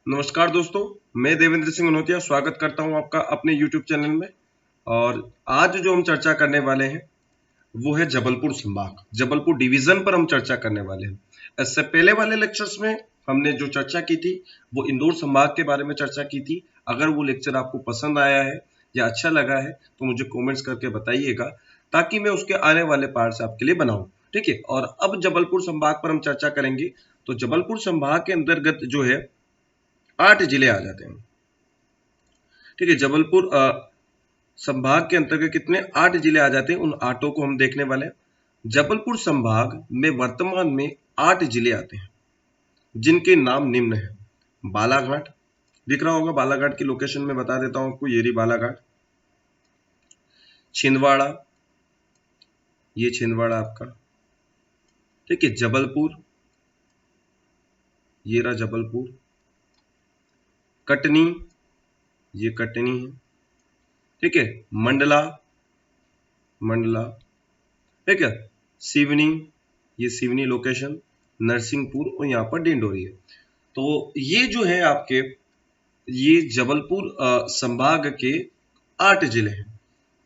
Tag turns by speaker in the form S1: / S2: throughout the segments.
S1: नमस्कार दोस्तों, मैं देवेंद्र सिंह मनोतिया स्वागत करता हूं आपका अपने YouTube चैनल में। और आज जो हम चर्चा करने वाले हैं वो है जबलपुर संभाग, जबलपुर डिवीजन पर हम चर्चा करने वाले हैं। इससे पहले वाले लेक्चर्स में हमने जो चर्चा की थी वो इंदौर संभाग के बारे में चर्चा की थी। अगर वो लेक्चर आपको पसंद आया है या अच्छा लगा है तो मुझे कमेंट्स करके बताइएगा, ताकि मैं उसके आने वाले पार्ट्स आपके लिए बनाऊं। ठीक है, और अब जबलपुर संभाग पर हम चर्चा करेंगे। तो जबलपुर संभाग के अंतर्गत जो है 8 जिले आ जाते हैं। ठीक है, जबलपुर संभाग के अंतर्गत कितने 8 जिले आ जाते हैं, उन 8 को हम देखने वाले हैं। जबलपुर संभाग में वर्तमान में 8 जिले आते हैं, जिनके नाम निम्न है। बालाघाट दिख रहा होगा, बालाघाट की लोकेशन में बता देता हूं आपको, ये रही बालाघाट। छिंदवाड़ा, ये छिंदवाड़ा आपका। ठीक है, जबलपुर, ये रहा जबलपुर। कटनी, ये कटनी है। ठीक है, मंडला, मंडला। ठीक है, सिवनी, ये सिवनी लोकेशन। नरसिंहपुर और यहाँ पर डिंडोरी है। तो ये जो है आपके, ये जबलपुर संभाग के 8 जिले हैं।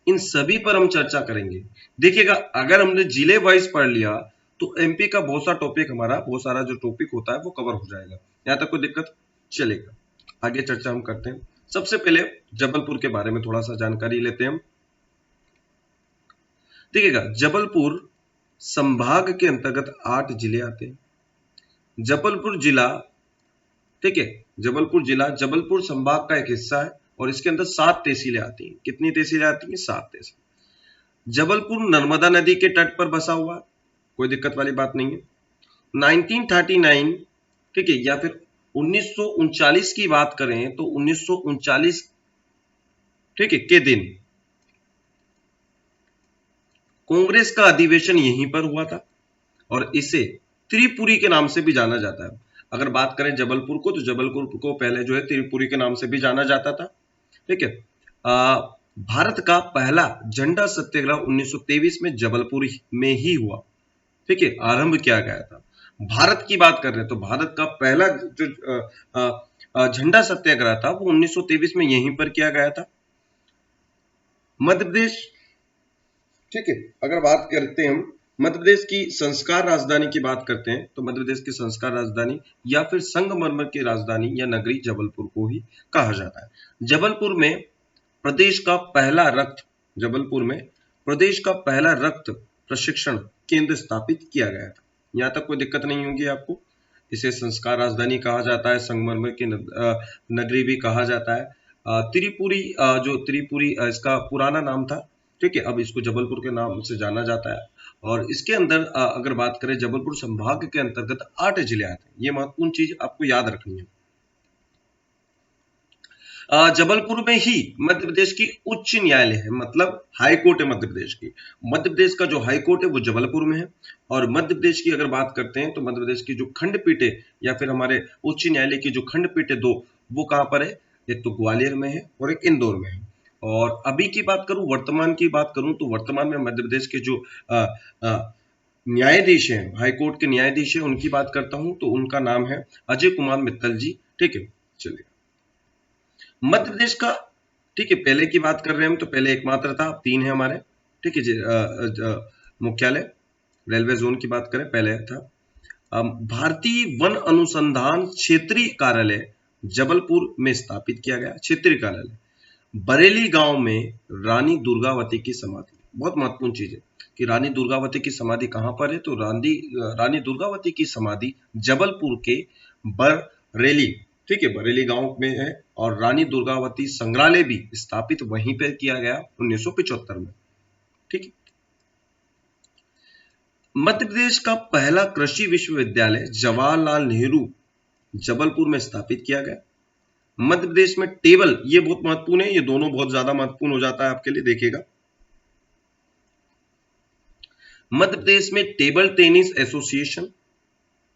S1: इन सभी पर हम चर्चा करेंगे। देखिएगा, अगर हमने जिले वाइज पढ़ लिया तो एमपी का बहुत सा टॉपिक, हमारा बहुत सारा जो टॉपिक होता है वो कवर हो जाएगा। यहाँ तक कोई दिक्कत? चलेगा, आगे चर्चा हम करते हैं। सबसे पहले जबलपुर के बारे में थोड़ा सा जानकारी लेते हैं हम। देखिएगा, जबलपुर संभाग के अंतर्गत 8 जिले आते हैं। जबलपुर जिला, ठीक है, जबलपुर जिला जबलपुर संभाग का एक हिस्सा है और इसके अंदर 7 तहसीलें आती हैं। कितनी तहसीलें आती हैं? 7 तहसील। जबलपुर नर्मदा नदी के तट पर बसा हुआ, कोई दिक्कत वाली बात नहीं है। 1939, ठीक है, या फिर 1939 की बात करें तो 1939, ठीक है, के दिन कांग्रेस का अधिवेशन यहीं पर हुआ था और इसे त्रिपुरी के नाम से भी जाना जाता है। अगर बात करें जबलपुर को, तो जबलपुर को पहले जो है त्रिपुरी के नाम से भी जाना जाता था। ठीक है, भारत का पहला झंडा सत्याग्रह 1923 में जबलपुर में ही हुआ। ठीक है, आरंभ किया गया था। भारत की बात कर रहे हैं तो भारत का पहला जो झंडा सत्याग्रह था वो 1923 में यहीं पर किया गया था। मध्य प्रदेश, ठीक है, अगर बात करते हैं हम मध्य प्रदेश की संस्कार राजधानी की बात करते हैं तो मध्य प्रदेश की संस्कार राजधानी या फिर संगमरमर की राजधानी या नगरी जबलपुर को ही कहा जाता है। जबलपुर में प्रदेश का पहला रक्त, जबलपुर में प्रदेश का पहला रक्त प्रशिक्षण केंद्र स्थापित किया गया था। यहाँ तक कोई दिक्कत नहीं होगी आपको। इसे संस्कार राजधानी कहा जाता है, संगमरमर की नगरी भी कहा जाता है। त्रिपुरी, जो त्रिपुरी इसका पुराना नाम था। ठीक है, अब इसको जबलपुर के नाम से जाना जाता है। और इसके अंदर अगर बात करें, जबलपुर संभाग के अंतर्गत 8 जिले आते हैं। ये महत्वपूर्ण चीज आपको याद रखनी है। जबलपुर में ही मध्य प्रदेश की उच्च न्यायालय है, मतलब हाई कोर्ट है मध्य प्रदेश की। मध्य प्रदेश का जो हाई कोर्ट है वो जबलपुर में है। और मध्य प्रदेश की अगर बात करते हैं तो मध्य प्रदेश की जो खंडपीठ है या फिर हमारे उच्च न्यायालय की जो खंडपीठ है दो, वो कहां पर है? एक तो ग्वालियर में है और एक इंदौर में है। और अभी की बात करूं, वर्तमान की बात करूं तो वर्तमान में मध्य प्रदेश के जो न्यायाधीश हैं, हाईकोर्ट के न्यायाधीश हैं, उनकी बात करता हूं तो उनका नाम है अजय कुमार मित्तल जी। ठीक है, चलिए मध्य प्रदेश का, ठीक है, पहले की बात कर रहे हैं हम तो पहले एकमात्र था, 3 है हमारे। ठीक है, मुख्यालय रेलवे जोन की बात करें पहले था। भारतीय वन अनुसंधान क्षेत्रीय कार्यालय जबलपुर में स्थापित किया गया। क्षेत्रीय कार्यालय बरेली गांव में रानी दुर्गावती की समाधि, बहुत महत्वपूर्ण चीज है कि रानी दुर्गावती की समाधि कहां पर है, तो रानी दुर्गावती की समाधि जबलपुर के बरेली, ठीक है, बरेली गांव में है। और रानी दुर्गावती संग्रहालय भी स्थापित वहीं पर किया गया 1975 में। ठीक है, मध्य प्रदेश का पहला कृषि विश्वविद्यालय जवाहरलाल नेहरू जबलपुर में स्थापित किया गया। मध्य प्रदेश में टेबल, ये बहुत महत्वपूर्ण है, ये दोनों बहुत ज्यादा महत्वपूर्ण हो जाता है आपके लिए, देखिएगा। मध्य प्रदेश में टेबल टेनिस एसोसिएशन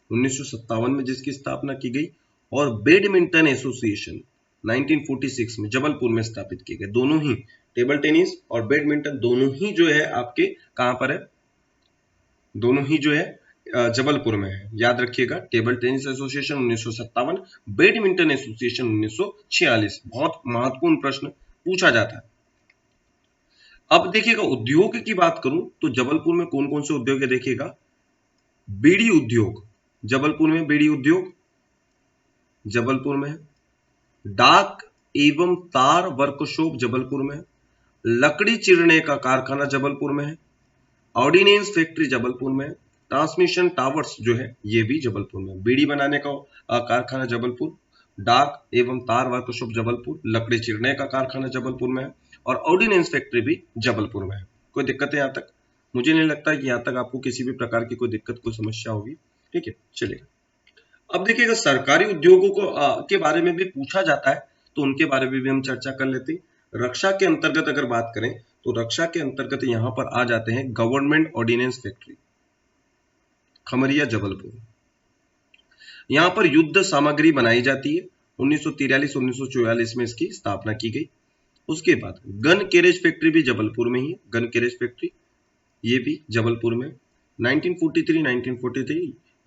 S1: 1957 में जिसकी स्थापना की गई, और बैडमिंटन एसोसिएशन 1946 में जबलपुर में स्थापित किए गए। दोनों ही टेबल टेनिस और बैडमिंटन दोनों ही जो है आपके कहां पर है? दोनों ही जो है जबलपुर में है, याद रखिएगा। Table tennis association 1957, badminton association 1946। बहुत महत्वपूर्ण प्रश्न पूछा जाता है। अब देखिएगा उद्योग की बात करूं तो जबलपुर में कौन कौन से उद्योग है, देखिएगा। बीड़ी उद्योग जबलपुर में, बीड़ी उद्योग जबलपुर में है। डाक एवं तार वर्कशॉप जबलपुर में है। लकड़ी चिरने का कारखाना जबलपुर में है। ऑर्डिनेंस फैक्ट्री जबलपुर में है। ट्रांसमिशन टावर्स जो है ये भी जबलपुर में। बीड़ी बनाने का कारखाना जबलपुर, डाक एवं तार वर्कशॉप जबलपुर, लकड़ी चिरने का कारखाना जबलपुर में है और ऑर्डिनेंस फैक्ट्री भी जबलपुर में है। कोई दिक्कत है यहाँ तक? मुझे नहीं लगता कि यहाँ तक आपको किसी भी प्रकार की कोई दिक्कत, कोई समस्या होगी। ठीक है, चलिए अब देखिएगा सरकारी उद्योगों को के बारे में भी पूछा जाता है, तो उनके बारे में भी हम चर्चा कर लेते हैं। रक्षा के अंतर्गत अगर बात करें तो रक्षा के अंतर्गत यहां पर आ जाते हैं government ordnance factory Khamaria Jabalpur. यहां पर युद्ध सामग्री बनाई जाती है। 1943-1944 में इसकी स्थापना की गई। उसके बाद गन कैरेज फैक्ट्री भी जबलपुर में ही है। गन कैरेज फैक्ट्री ये भी जबलपुर में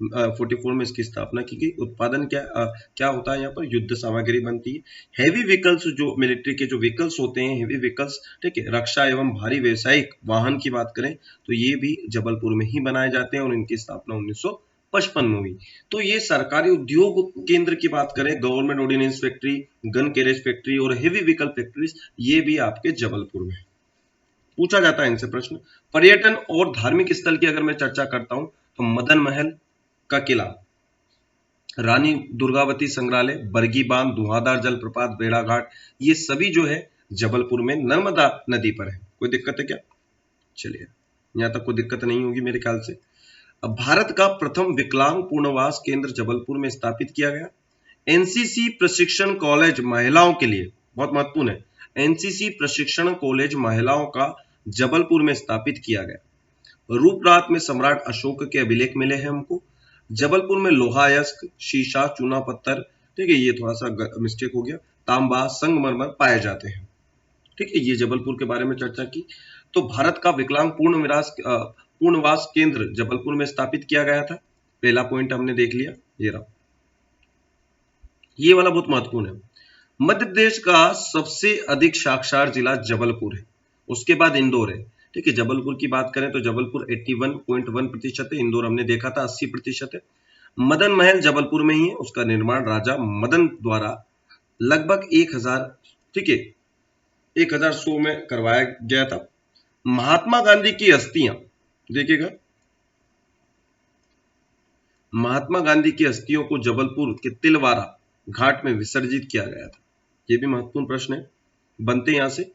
S1: 1944 में इसकी स्थापना की गई। उत्पादन क्या होता है यहाँ पर? युद्ध सामग्री बनती है। हैवी व्हीकल्स, जो मिलिट्री के जो व्हीकल्स होते हैं, हैवी व्हीकल्स, ठीक है, रक्षा एवं भारी व्यावसायिक वाहन की बात करें तो ये भी जबलपुर में ही बनाए जाते हैं और इनकी स्थापना 1955 में हुई। तो ये सरकारी उद्योग केंद्र की बात करें, government ordnance factory, gun carriage factory और हेवी व्हीकल फैक्ट्रीज, ये भी आपके जबलपुर में पूछा जाता है इनसे प्रश्न। पर्यटन और धार्मिक स्थल की अगर मैं चर्चा करता हूं तो मदन महल का किला, रानी दुर्गावती संग्रहालय, बरगी बांध, धुआंधार जलप्रपात, बेड़ाघाट, ये सभी जो है जबलपुर में नर्मदा नदी पर है। कोई दिक्कत है क्या? चलिए यहां तक कोई दिक्कत नहीं होगी मेरे ख्याल से। अब भारत का प्रथम विकलांग पुनर्वास केंद्र जबलपुर में स्थापित किया गया। एनसीसी प्रशिक्षण कॉलेज महिलाओं के लिए, बहुत महत्वपूर्ण है, एनसीसी प्रशिक्षण कॉलेज महिलाओं का जबलपुर में स्थापित किया गया। रूपरात में सम्राट अशोक के अभिलेख मिले हैं हमको। जबलपुर में लोहा अयस्क, शीशा, चूना पत्थर, ठीक है, ये थोड़ा सा मिस्टेक हो गया, तांबा, संगमरमर पाए जाते हैं। ठीक है, ये जबलपुर के बारे में चर्चा की। तो भारत का विकलांग पूर्णवास केंद्र जबलपुर में स्थापित किया गया था। पहला पॉइंट हमने देख लिया, ये रहा, ये वाला बहुत महत्वपूर्ण है। मध्य प्रदेश का सबसे अधिक साक्षर जिला जबलपुर है, उसके बाद इंदौर है। ठीक है, जबलपुर की बात करें तो जबलपुर 81.1% है, इंदौर हमने देखा था 80% है। मदन महल जबलपुर में ही है, उसका निर्माण राजा मदन द्वारा लगभग 1000, ठीक है, 1100 में करवाया गया था। महात्मा गांधी की अस्थियां, देखिएगा, महात्मा गांधी की अस्थियों को जबलपुर के तिलवारा घाट में विसर्जित किया गया था। यह भी महत्वपूर्ण प्रश्न है, बनते यहां से।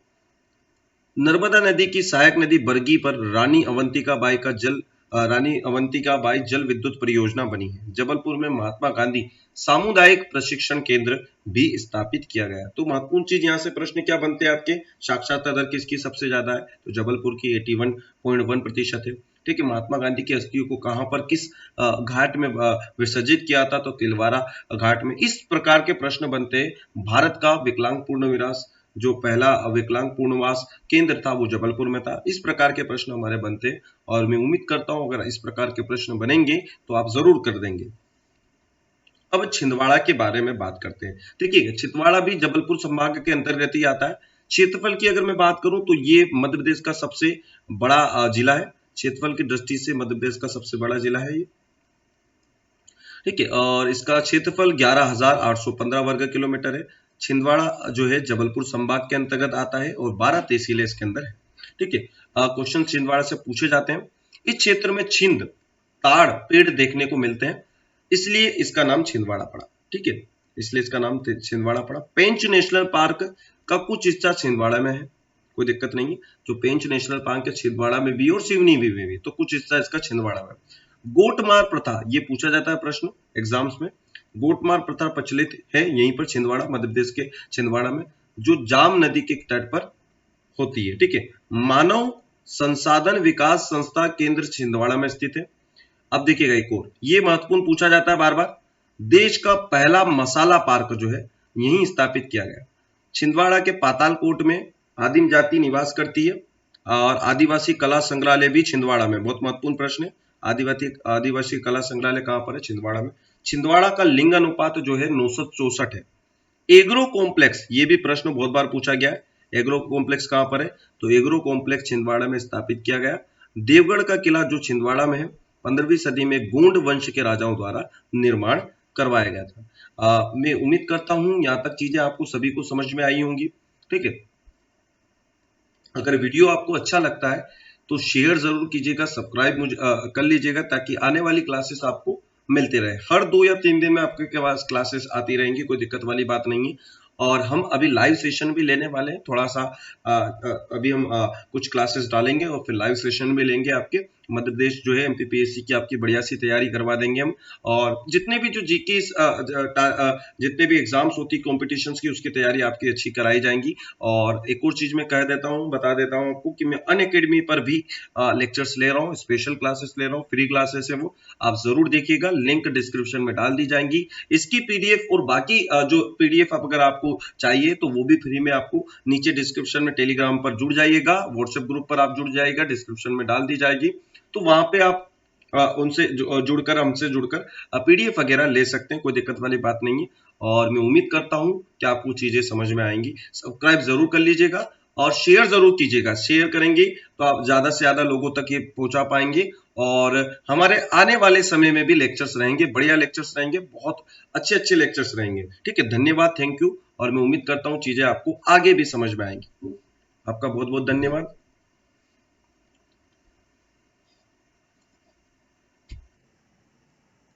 S1: नर्मदा नदी की सहायक नदी बरगी पर रानी अवंतिका बाई जल विद्युत परियोजना बनी है। जबलपुर में महात्मा गांधी सामुदायिक प्रशिक्षण केंद्र भी स्थापित किया गया। तो महत्वपूर्ण चीज यहाँ से प्रश्न क्या बनते हैं आपके, साक्षरता दर किसकी सबसे ज्यादा है? तो जबलपुर की 81.1% है। ठीक है, महात्मा गांधी की अस्थियों को कहां पर, किस घाट में विसर्जित किया था? तो तिलवारा घाट में। इस प्रकार के प्रश्न बनते हैं। भारत का विकलांग पूर्णविरास, जो पहला विकलांग पूर्णवास केंद्र था वो जबलपुर में था। इस प्रकार के प्रश्न हमारे बनते हैं और मैं उम्मीद करता हूं अगर इस प्रकार के प्रश्न बनेंगे तो आप जरूर कर देंगे। अब छिंदवाड़ा के बारे में बात करते हैं। ठीक है, छिंदवाड़ा भी जबलपुर संभाग के अंतर्गत ही आता है। क्षेत्रफल की अगर मैं बात करूं तो ये मध्य प्रदेश का सबसे बड़ा जिला है। क्षेत्रफल की दृष्टि से मध्य प्रदेश का सबसे बड़ा जिला है ये। ठीक है, और इसका क्षेत्रफल 11,815 वर्ग किलोमीटर है। छिंदवाड़ा जो है जबलपुर संभाग के अंतर्गत आता है और 12 तहसीलें इसके अंदर है। ठीक है, क्वेश्चन छिंदवाड़ा से पूछे जाते हैं। इस क्षेत्र में छिंद ताड़ पेड़ देखने को मिलते हैं, इसलिए इसका नाम छिंदवाड़ा पड़ा। ठीक है, इसलिए इसका नाम छिंदवाड़ा पड़ा। पेंच नेशनल पार्क का कुछ हिस्सा छिंदवाड़ा में है, कोई दिक्कत नहीं है। जो पेंच नेशनल पार्क है छिंदवाड़ा में भी और सिवनी में भी, तो कुछ हिस्सा इसका छिंदवाड़ा में। गोटमार प्रथा, ये पूछा जाता है प्रश्न एग्जाम्स में। गोटमार प्रथा प्रचलित है यहीं पर छिंदवाड़ा, मध्य प्रदेश के छिंदवाड़ा में, जो जाम नदी के तट पर होती है। ठीक है, मानव संसाधन विकास संस्था केंद्र छिंदवाड़ा में स्थित है। अब देखिएगा एक और, ये महत्वपूर्ण पूछा जाता है बार बार, देश का पहला मसाला पार्क जो है यहीं स्थापित किया गया। छिंदवाड़ा के पातालकोट में आदिम जाति निवास करती है। और आदिवासी कला संग्रहालय भी छिंदवाड़ा में, बहुत महत्वपूर्ण प्रश्न है। आदिवासी कला संग्रहालय कहाँ पर है? छिंदवाड़ा में। छिंदवाड़ा का लिंग अनुपात जो है 964 है। एग्रो कॉम्प्लेक्स, ये भी प्रश्न बहुत बार पूछा गया है। एग्रो कॉम्प्लेक्स कहां पर है? तो एग्रो कॉम्प्लेक्स छिंदवाड़ा में स्थापित किया गया। देवगढ़ का किला जो छिंदवाड़ा में है, 15वीं सदी में गोंड वंश के राजाओं द्वारा निर्माण करवाया गया था। मैं उम्मीद करता हूं यहां तक चीजें आपको सभी को समझ में आई होंगी। ठीक है, अगर वीडियो आपको अच्छा लगता है तो शेयर जरूर कीजिएगा, सब्सक्राइब कर लीजिएगा, ताकि आने वाली क्लासेस आपको मिलते रहे। हर 2 या 3 दिन में आपके पास क्लासेस आती रहेंगी, कोई दिक्कत वाली बात नहीं है। और हम अभी लाइव सेशन भी लेने वाले हैं, थोड़ा सा अभी हम कुछ क्लासेस डालेंगे और फिर लाइव सेशन भी लेंगे। आपके मध्य प्रदेश जो है एमपीपीएससी की आपकी बढ़िया सी तैयारी करवा देंगे हम। और जितने भी जो जीके जितने भी एग्जाम्स होती कॉम्पिटिशन्स की, उसकी तैयारी आपकी अच्छी कराई जाएंगी। और एक और चीज मैं कह देता हूँ, बता देता हूँ आपको कि मैं अनअकैडमी पर भी लेक्चर्स ले रहा हूँ, स्पेशल क्लासेस ले रहा हूँ, फ्री क्लासेस है वो, आप जरूर देखिएगा, लिंक डिस्क्रिप्शन में डाल दी जाएंगी। इसकी पीडीएफ और बाकी जो पीडीएफ अगर आपको चाहिए तो वो भी फ्री में आपको नीचे डिस्क्रिप्शन में टेलीग्राम पर जुड़ जाइएगा, व्हाट्सएप ग्रुप पर आप जुड़ जाइएगा, डिस्क्रिप्शन में डाल दी जाएगी। तो वहां पे आप उनसे जुड़कर, हमसे जुड़कर पीडीएफ वगैरह ले सकते हैं, कोई दिक्कत वाली बात नहीं है। और मैं उम्मीद करता हूं कि आपको चीजें समझ में आएंगी। सब्सक्राइब जरूर कर लीजिएगा और शेयर जरूर कीजिएगा। शेयर करेंगे तो आप ज्यादा से ज्यादा लोगों तक ये पहुंचा पाएंगे। और हमारे आने वाले समय में भी लेक्चर्स रहेंगे, बढ़िया लेक्चर्स रहेंगे, बहुत अच्छे अच्छे लेक्चर्स रहेंगे। ठीक है, धन्यवाद, थैंक यू। और मैं उम्मीद करता हूँ चीजें आपको आगे भी समझ में आएंगी। आपका बहुत बहुत धन्यवाद।